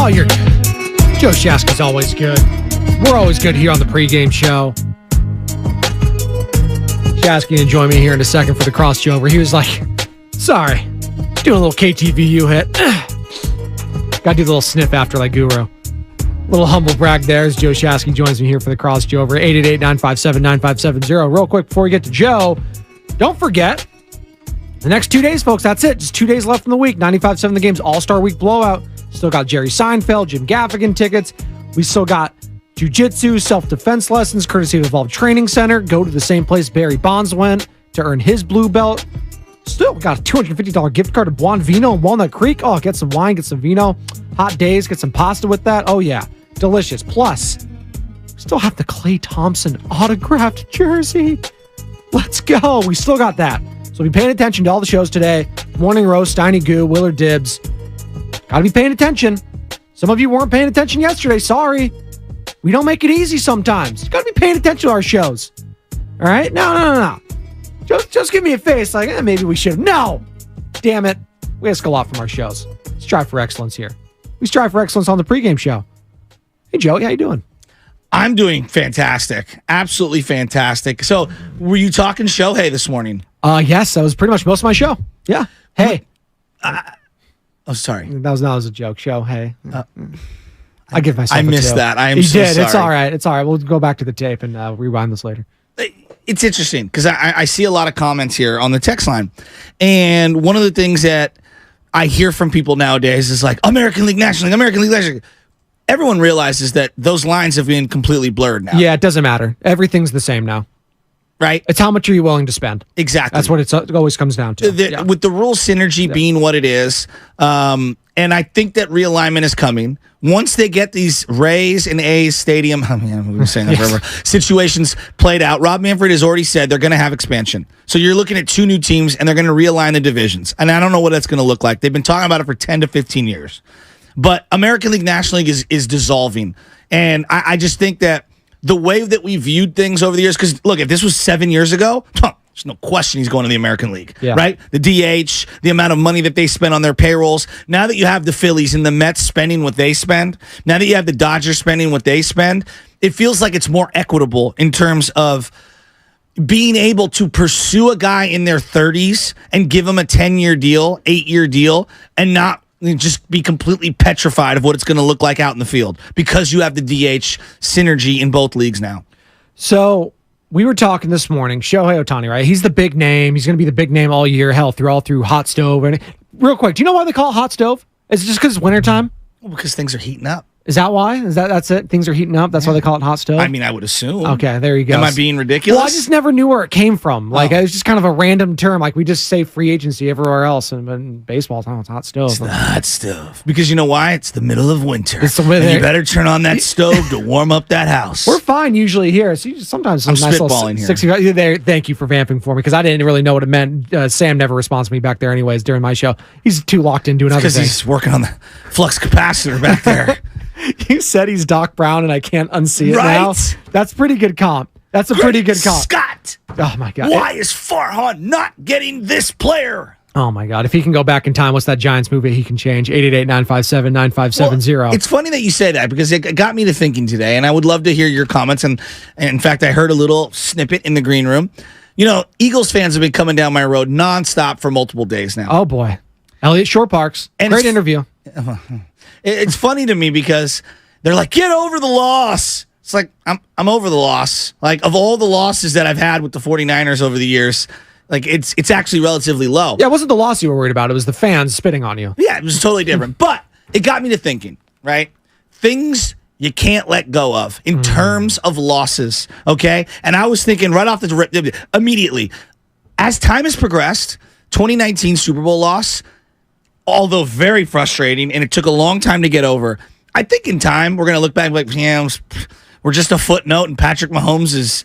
Oh, you're good. Joe Shaska's always good. We're always good here on the pregame show. Shaska going to join me here in a second for the crossover. He was like, sorry, doing a little KTVU hit. Got to do the little sniff after like Guru. Little humble brag there as Joe Shasky joins me here for the crossover. 888-957-9570. Real quick before we get to Joe, don't forget, the next 2 days, folks, that's it. Just 2 days left in the week. 95.7 The Game's All-Star Week blowout. Still got Jerry Seinfeld, Jim Gaffigan tickets. We still got jiu-jitsu, self-defense lessons, courtesy of Evolve Training Center. Go to the same place Barry Bonds went to earn his blue belt. Still got a $250 gift card to Buon Vino in Walnut Creek. Oh, get some wine, get some vino. Hot days, get some pasta with that. Oh, yeah. Delicious. Plus, still have the Klay Thompson autographed jersey. Let's go. We still got that. So be paying attention to all the shows today. Morning Roast, Steiny Goo, Willard Dibbs. Got to be paying attention. Some of you weren't paying attention yesterday. Sorry. We don't make it easy sometimes. You got to be paying attention to our shows. All right? No. Just give me a face like, maybe we should. No. Damn it. We ask a lot from our shows. Strive for excellence here. We strive for excellence on the pregame show. Hey, Joey, how you doing? I'm doing fantastic. Absolutely fantastic. So, were you talking Shohei this morning? Yes, that was pretty much most of my show. Yeah. Hey. Oh, sorry. That was a joke. Shohei. I give myself I missed that. I am so did. sorry. It's all right. It's all right. We'll go back to the tape and rewind this later. It's interesting because I see a lot of comments here on the text line. And one of the things that I hear from people nowadays is like, American League, National League, American League, National League. Everyone realizes that those lines have been completely blurred now. Yeah, it doesn't matter. Everything's the same now. Right? It's how much are you willing to spend. Exactly. That's what it always comes down to. With the rule synergy being what it is, and I think that realignment is coming. Once they get these Rays and A's stadium, we've been saying that forever, situations played out, Rob Manfred has already said they're going to have expansion. So you're looking at 2 new teams, and they're going to realign the divisions. And I don't know what that's going to look like. They've been talking about it for 10 to 15 years. But American League, National League is dissolving. And I just think that the way that we viewed things over the years, because look, if this was 7 years ago, there's no question he's going to the American League, right? The DH, the amount of money that they spend on their payrolls. Now that you have the Phillies and the Mets spending what they spend, now that you have the Dodgers spending what they spend, it feels like it's more equitable in terms of being able to pursue a guy in their 30s and give him a 10-year deal, 8-year deal, and not just be completely petrified of what it's going to look like out in the field because you have the DH synergy in both leagues now. So we were talking this morning, Shohei Ohtani, right? He's the big name. He's going to be the big name all year, all through Hot Stove. And real quick, do you know why they call it Hot Stove? Is it just because it's wintertime? Well, because things are heating up. Is that why? That's it? Things are heating up? That's why they call it Hot Stove? I mean, I would assume. Okay, there you go. Am I being ridiculous? Well, I just never knew where it came from. Like, it was just kind of a random term. Like, we just say free agency everywhere else. And in baseball, it's Hot Stove. It's the hot stove. Because you know why? It's the middle of winter. It's and you better turn on that stove to warm up that house. We're fine usually here. So sometimes I'm nice spitballing here. 60, there. Thank you for vamping for me because I didn't really know what it meant. Sam never responds to me back there anyways during my show. He's too locked in doing other things. Because he's working on the flux capacitor back there. You said he's Doc Brown and I can't unsee it now. That's pretty good comp. That's a pretty good comp. Scott! Oh, my God. Why is Farhan not getting this player? Oh, my God. If he can go back in time, what's that Giants movie he can change? 888-957-9570. Well, it's funny that you say that because it got me to thinking today, and I would love to hear your comments. And in fact, I heard a little snippet in the green room. You know, Eagles fans have been coming down my road nonstop for multiple days now. Oh, boy. Elliott Shore Parks. Great interview. It's funny to me because they're like, get over the loss. It's like, I'm over the loss. Like, of all the losses that I've had with the 49ers over the years, like, it's actually relatively low. Yeah, it wasn't the loss you were worried about. It was the fans spitting on you. Yeah, it was totally different. But it got me to thinking, right? Things you can't let go of in terms of losses, okay? And I was thinking right off the rip, immediately, as time has progressed, 2019 Super Bowl loss, although very frustrating, and it took a long time to get over, I think in time we're going to look back like, yeah, we're just a footnote in Patrick Mahomes'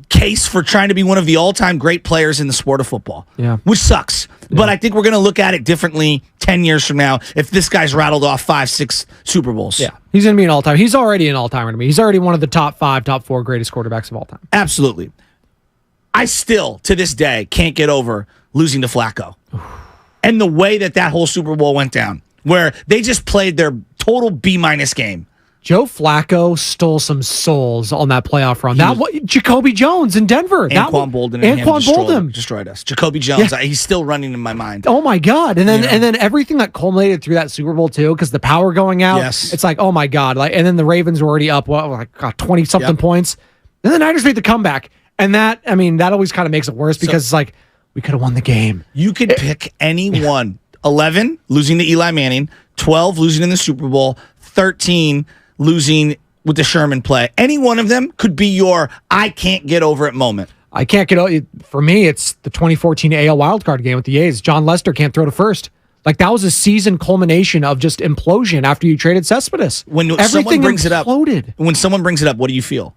case for trying to be one of the all-time great players in the sport of football, which sucks. Yeah. But I think we're going to look at it differently 10 years from now if this guy's rattled off 5-6 Super Bowls. Yeah, he's going to be an all-time. He's already an all-timer to me. He's already one of the top 5, top 4 greatest quarterbacks of all time. Absolutely. I still, to this day, can't get over losing to Flacco. And the way that whole Super Bowl went down. where they just played their total B- game. Joe Flacco stole some souls on that playoff run. Jacoby Jones in Denver. Anquan Boldin destroyed us. Jacoby Jones, he's still running in my mind. Oh my God! And then everything that culminated through that Super Bowl too, because the power going out. Yes. It's like, oh my God! Like, and then the Ravens were already up 20 something points. And the Niners made the comeback, and that always kind of makes it worse because it's like we could have won the game. You could pick any one. 11 losing to Eli Manning, 12 losing in the Super Bowl, 13 losing with the Sherman play. Any one of them could be your I can't get over it moment. I can't get over it. For me, it's the 2014 AL wildcard game with the A's. John Lester can't throw to first. Like, that was a season culmination of just implosion after you traded Cespedes. When everything imploded. When someone brings it up, what do you feel?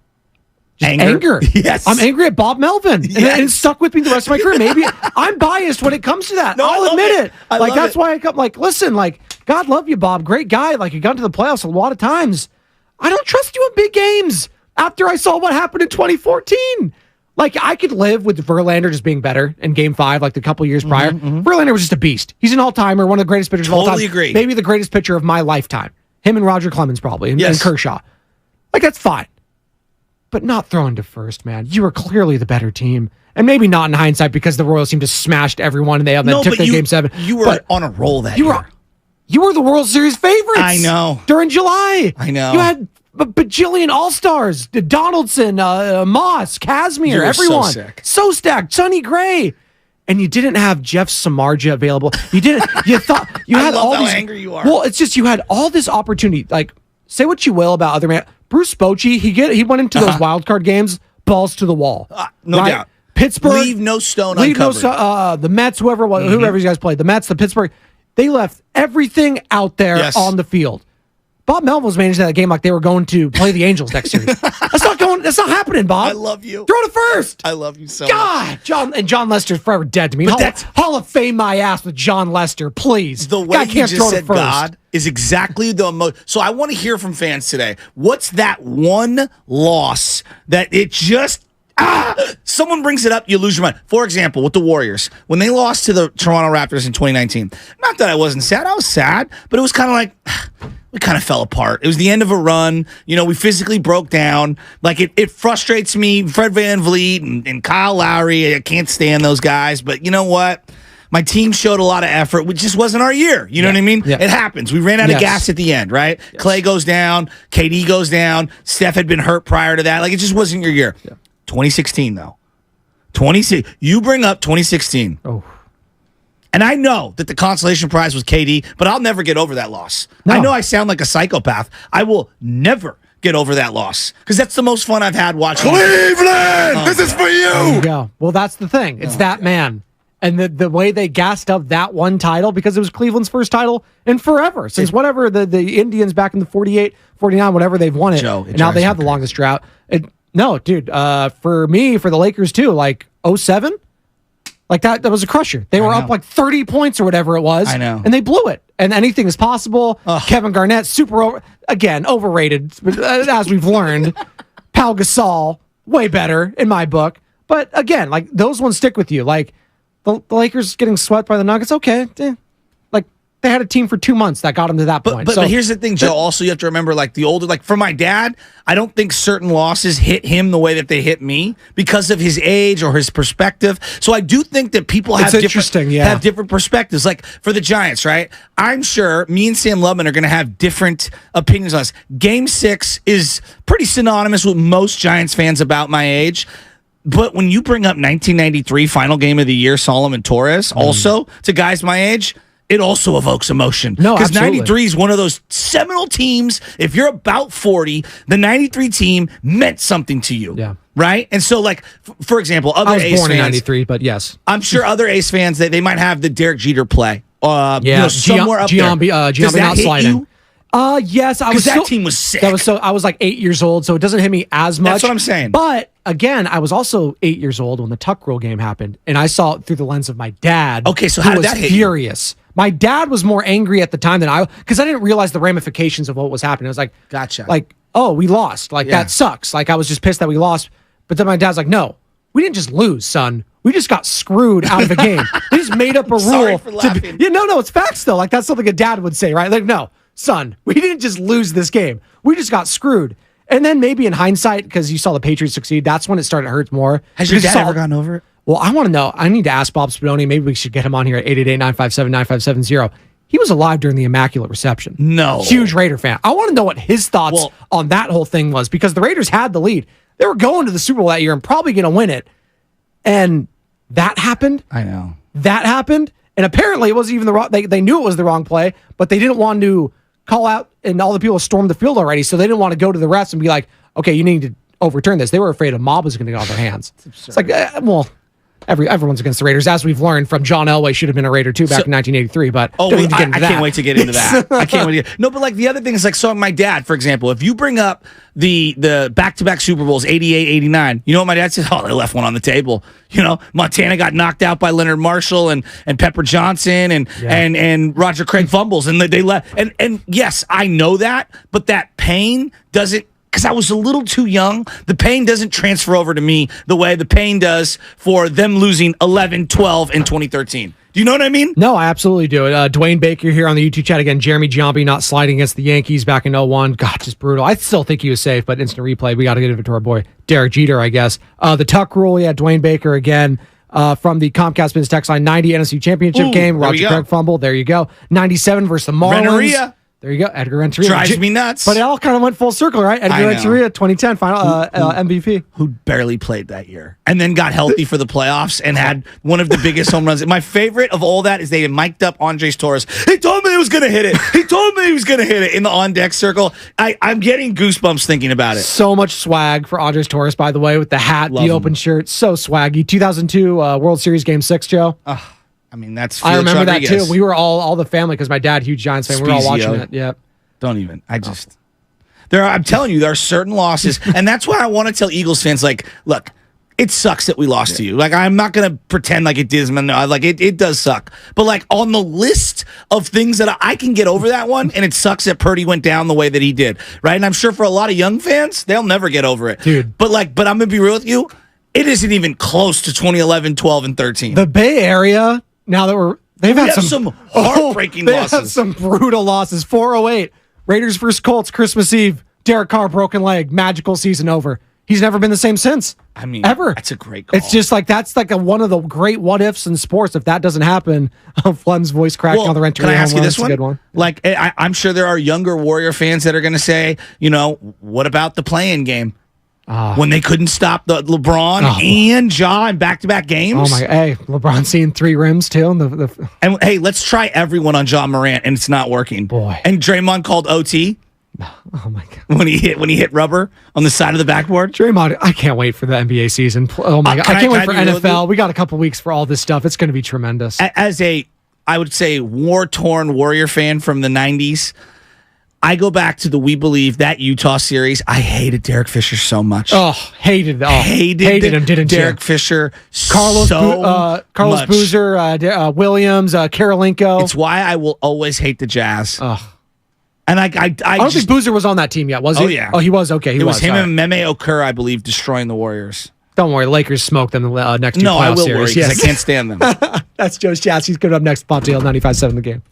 Anger. Yes. I'm angry at Bob Melvin. And it stuck with me the rest of my career. Maybe I'm biased when it comes to that. No, I'll admit it. That's why I come, listen, God love you, Bob. Great guy. You got to the playoffs a lot of times. I don't trust you in big games after I saw what happened in 2014. I could live with Verlander just being better in Game 5, the couple years prior. Verlander was just a beast. He's an all-timer, one of the greatest pitchers of all time. Totally agree. Maybe the greatest pitcher of my lifetime. Him and Roger Clemens probably, and Kershaw. That's fine. But not throwing to first, man. You were clearly the better team. And maybe not in hindsight because the Royals seemed to smashed everyone and they took their Game 7. You were on a roll that year. You were the World Series favorites. I know. During July. I know. You had a bajillion All-Stars. Donaldson, Moss, Kazmir, everyone. So stacked. Sonny Gray. And you didn't have Jeff Samardzija available. You didn't. You thought you had all these. How angry you are. Well, it's just you had all this opportunity. Say what you will about other man. Bruce Bochy, he went into those wild card games balls to the wall. No doubt. Pittsburgh, leave no stone uncovered. The Mets, whoever you guys played, the Mets, the Pittsburgh, they left everything out there on the field. Bob Melvin was managing that game like they were going to play the Angels next series. That's not happening, Bob. I love you. Throw to first. I love you so much. John Lester's forever dead to me. Hall of Fame my ass with John Lester, please. The way you just said God is exactly the most. So I want to hear from fans today. What's that one loss that it just someone brings it up, you lose your mind. For example, with the Warriors, when they lost to the Toronto Raptors in 2019, not that I wasn't sad. I was sad, but it was kind of like we kind of fell apart. It was the end of a run. We physically broke down. It frustrates me. Fred VanVleet and Kyle Lowry, I can't stand those guys. But you know what? My team showed a lot of effort, which just wasn't our year. You know what I mean? Yeah. It happens. We ran out of gas at the end, right? Yes. Clay goes down. KD goes down. Steph had been hurt prior to that. It just wasn't your year. Yeah. 2016, though. You bring up 2016. Oh. And I know that the consolation prize was KD, but I'll never get over that loss. No. I know I sound like a psychopath. I will never get over that loss because that's the most fun I've had watching. Cleveland, this is for you. There you go. Well, that's the thing. It's that man. And the way they gassed up that one title, because it was Cleveland's first title in forever. Since whatever, the Indians back in the 48, 49, whatever, they've won it. Joe, and now they have the longest drought. No, dude, for me, for the Lakers too, 07, that was a crusher. They were up 30 points or whatever it was. I know. And they blew it. And anything is possible. Kevin Garnett, overrated, as we've learned. Pau Gasol, way better in my book. But again, those ones stick with you. The Lakers getting swept by the Nuggets, okay. They had a team for 2 months that got them to that point. But here's the thing, Joe. Also, you have to remember, the older, for my dad, I don't think certain losses hit him the way that they hit me because of his age or his perspective. So I do think that people have different perspectives. For the Giants, right? I'm sure me and Sam Lubman are going to have different opinions on this. Game 6 is pretty synonymous with most Giants fans about my age. But when you bring up 1993 final game of the year, Solomon Torres, also to guys my age, it also evokes emotion. No, because 93 is one of those seminal teams. If you're about 40, the 93 team meant something to you. Yeah. Right? And so, for example, other Ace fans. I was born in 93, but yes. I'm sure other Ace fans, they might have the Derek Jeter play. Somewhere up there. Giambi not sliding. Yes, I was. That team was sick. I was 8 years old, so it doesn't hit me as much. That's what I'm saying. But again, I was also 8 years old when the Tuck Rule game happened, and I saw it through the lens of my dad. Okay, so how did that hit you? Furious. My dad was more angry at the time than because I didn't realize the ramifications of what was happening. I was like, gotcha. Oh, we lost. That sucks. I was just pissed that we lost. But then my dad's like, no, we didn't just lose, son. we just got screwed out of the game. They just made up a rule. Sorry for laughing. No, it's facts though. Like that's something a dad would say, right? Like, no, son, we didn't just lose this game. We just got screwed. And then maybe in hindsight, because you saw the Patriots succeed, that's when it started to hurt more. Has your dad ever gotten over it? Well, I want to know. I need to ask Bob Spadoni. Maybe we should get him on here at 888-957-9570. He was alive during the Immaculate Reception. No. Huge Raider fan. I want to know what his thoughts on that whole thing was, because the Raiders had the lead. They were going to the Super Bowl that year and probably going to win it. And that happened. I know. That happened. And apparently it wasn't even the wrong. They knew it was the wrong play, but they didn't want to call out, and all the people stormed the field already, so they didn't want to go to the refs and be like, okay, you need to overturn this. They were afraid a mob was going to get off their hands. It's like, everyone's against the Raiders, as we've learned from John Elway should have been a Raider too back in 1983. But I can't wait to get into that. I can't wait. No, but like the other thing is like, so my dad, for example, if you bring up the back-to-back Super Bowls, 88, 89, you know what my dad said? Oh, they left one on the table. You know, Montana got knocked out by Leonard Marshall and Pepper Johnson and Roger Craig fumbles, and they left. And yes, I know that, but that pain doesn't. Because I was a little too young, the pain doesn't transfer over to me the way the pain does for them losing 11, 12 in 2013. Do you know what I mean? No, I absolutely do. Dwayne Baker here on the YouTube chat again. Jeremy Giambi not sliding against the Yankees back in 01. God, just brutal. I still think he was safe, but instant replay. We got to get it to our boy Derek Jeter, I guess. The Tuck rule, Dwayne Baker again. From the Comcast Business Text Line, 90 NFC Championship game. Roger Craig fumble. There you go. 97 versus the Marlins. Renteria. There you go, Edgar Renteria. Drives me nuts. But it all kind of went full circle, right? Edgar Renteria, 2010 final MVP. Who barely played that year and then got healthy for the playoffs and had one of the biggest home runs. My favorite of all that is they mic'd up Andres Torres. He told me he was going to hit it. He told me he was going to hit it in the on-deck circle. I'm getting goosebumps thinking about it. So much swag for Andres Torres, by the way, with the hat, the open shirt. So swaggy. 2002 World Series Game 6, Joe. I mean, that's Felix I remember Rodriguez. That too. We were all the family, because my dad, huge Giants fan. We were all watching it. Yeah. Don't even. I'm telling you, there are certain losses, and that's why I want to tell Eagles fans, like, look, it sucks that we lost to you. Like, I'm not going to pretend like it did. Like, it does suck. But, like, on the list of things that I can get over that one, and it sucks that Purdy went down the way that he did, right? And I'm sure for a lot of young fans, they'll never get over it. Dude. But I'm going to be real with you, it isn't even close to 2011, 12, and 13. The Bay Area... Now that they've had some heartbreaking losses. They've had some brutal losses. 408. Raiders versus Colts, Christmas Eve. Derek Carr, broken leg. Magical season over. He's never been the same since. I mean, ever. That's a great call. It's just like, that's like one of the great what ifs in sports. If that doesn't happen, Flem's voice cracking on the Renteria. Can I ask you this one? A good one. Like, I'm sure there are younger Warrior fans that are going to say, what about the play-in game? When they couldn't stop the LeBron and Ja in back-to-back games. Oh my! Hey, LeBron seeing 3 rims too. And hey, let's try everyone on Ja Morant, and it's not working. Boy. And Draymond called OT. Oh my God! When he hit rubber on the side of the backboard. Draymond, I can't wait for the NBA season. Oh my God! I can't wait for NFL. We got a couple weeks for all this stuff. It's going to be tremendous. As I would say, war-torn Warrior fan from the 90s. I go back to the We Believe, that Utah series. I hated Derek Fisher so much. Hated him, didn't Derek Fisher Carlos much. Boozer, Williams, Karolinko. It's why I will always hate the Jazz. And I don't think Boozer was on that team yet, was he? Oh, yeah. Oh, he was? Okay, It was him and Meme Okur, I believe, destroying the Warriors. Don't worry, Lakers smoked them the next two playoff series. No, I will worry, because I can't stand them. That's Joe's Chats. He's coming up next. Pop Dale 95.7 The Game.